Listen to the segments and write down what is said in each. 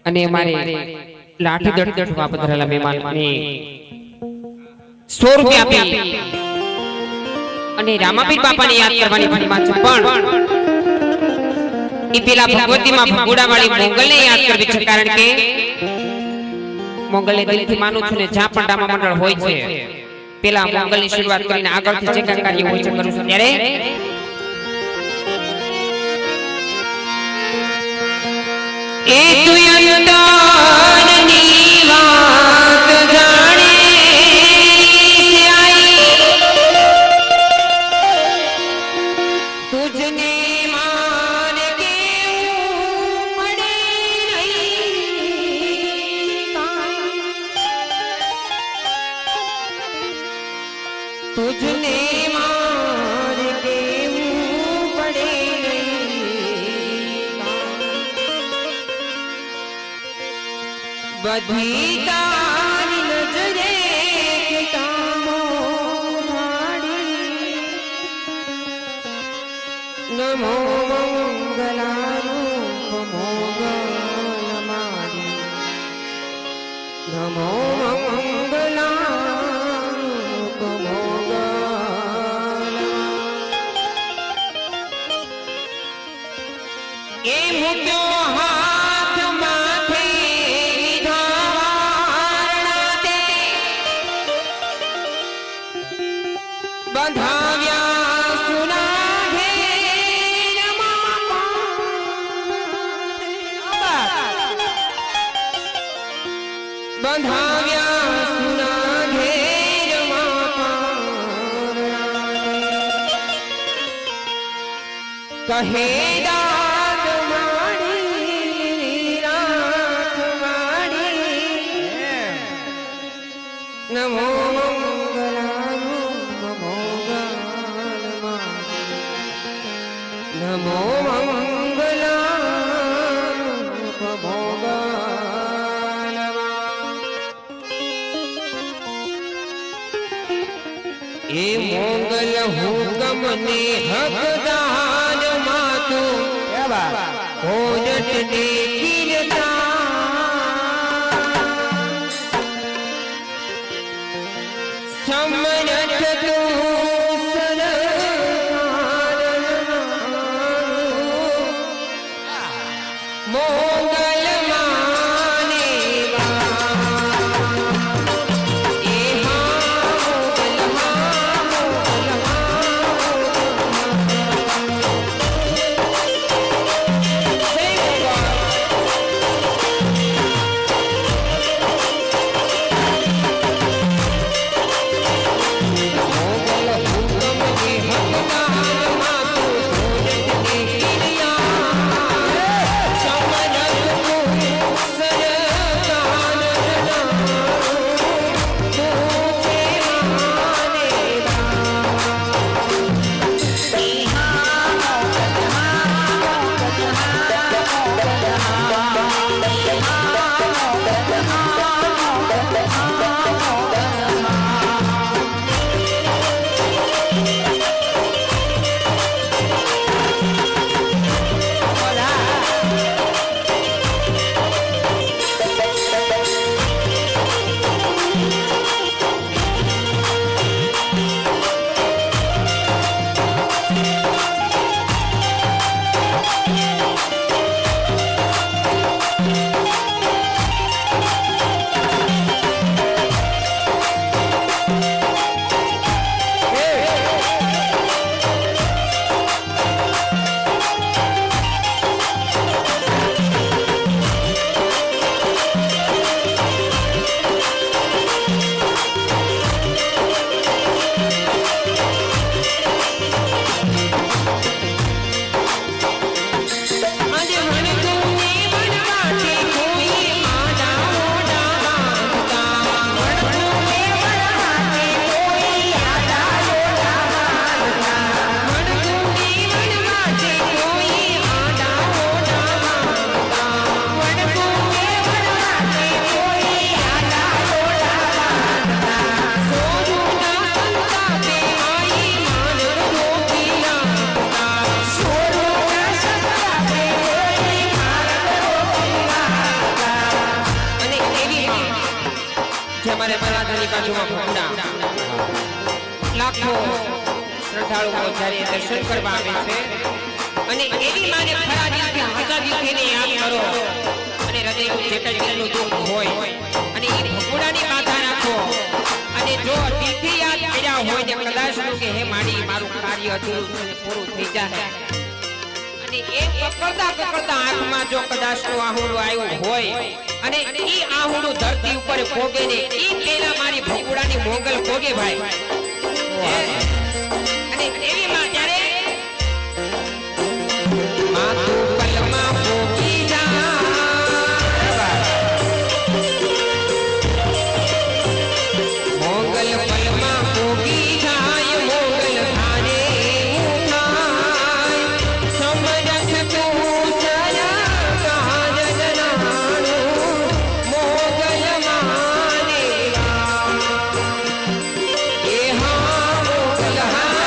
અને અમારે લાઠી દડવા પધરાયેલા મહેમાનને 100 રૂપિયા આપી અને રામાપીર બાપાને યાદ કરવાની ફરમાન છે, પણ ઈ પેલા ભગવતીમાં ભગોડાવાળી મોંગલને યાદ કરવી છે, કારણ કે મોંગલને દિલથી માનું છું ને જ્યાં પણ રામા મંડળ હોય છે પેલા મોંગલની શરૂઆત કરીને આગળથી જે કાંઈ કાર્ય હોય છે કરું છું ત્યારે એ તુયંતરની વાત જાણે તુજને માન કેવું પડે તુજને માન કેવું પડે બધી તારી નજરે કિતાબો ભાડી નમો મંગલારૂપ મોગલ મારી નમો મંગલારૂપ મોગલ એ મૂક્યો હાથ માથે બંધાવ્યા સુના ઘેરમાં કહે દાદ માડી રાખ માડી નમો નમો મંગલારૂપ ભોગલવા એ મોગલ હુકમને હકદાન માતું કોજટ ને કીર્તા સમરથ તું મોગલ માને એ બાજુમાં ભગુડા લાખો શ્રદ્ધાળુઓ જ્યારે દર્શન કરવા આવે છે અને એવી માને ખરા દિલથી હાચા દિલથી યાદ કરો અને હૃદયનું જે કંઈ દિલનું દુઃખ હોય અને એ ભગુડાની બાધા રાખો અને જો દિલથી યાદ કર્યા હોય ને કદાચ કે હે માડી મારું કાર્ય અધૂરું છે ને પૂરું થઈ જાય અને એ કકડતા આંખમાં જો કદાચ નો આહુડું આવ્યું હોય અને ઈ આહુડું ધરતી ઉપર પોગે ને ઈ પેલા મારી ભગુડાની મોગલ પોગે ભાઈ અને એવી માં ત્યારે માતું કલમાં પોગી જા મોગલ કલમાં પોગી જાય મોગલ ધારે ઉઠાય સમરખ તું સયા કાજલ નાણો મોગલ માનેવા એ હા મોગલ એ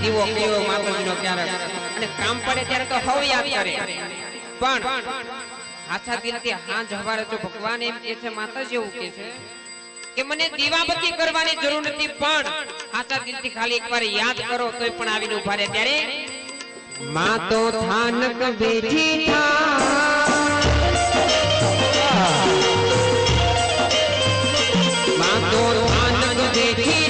દીવો કયો માતાજીનો ક્યારેક અને કામ પડે ત્યારે તો હવ યાદ કરે પણ આછા દિલથી હાંજ હવારે જો ભગવાન એમ કહે છે માતાજી એવું કહે છે કે મને દીવાબત્તી કરવાની જરૂર નથી પણ આછા દિલથી ખાલી એકવાર યાદ કરો તોય પણ આવીને ઊભા રહે ત્યારે માં તો થાનક બેઠી થા માં તો થાનક બેઠી